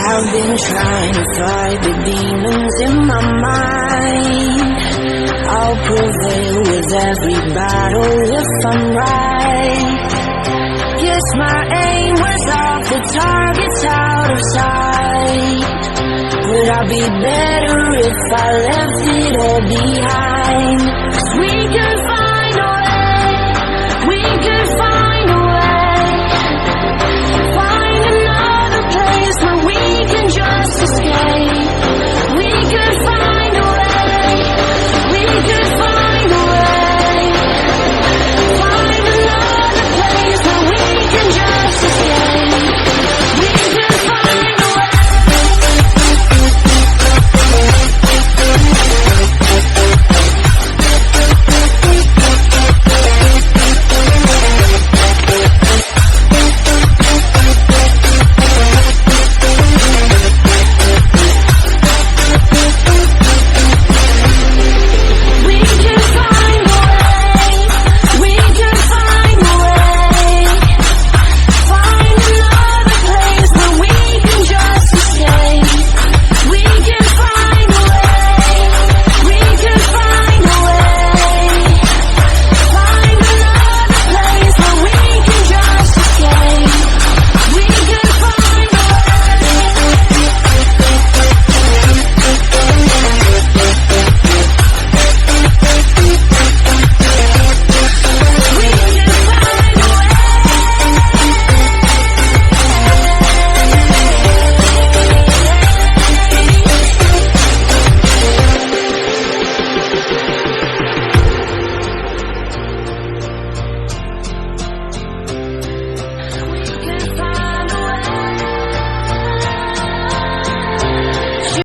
I've been trying to fight the demons in my mind. I'll prevail with every battle if I'm right. Guess my aim was off, the target's out of sight. Would I be better if I left it all behind? 'Cause we can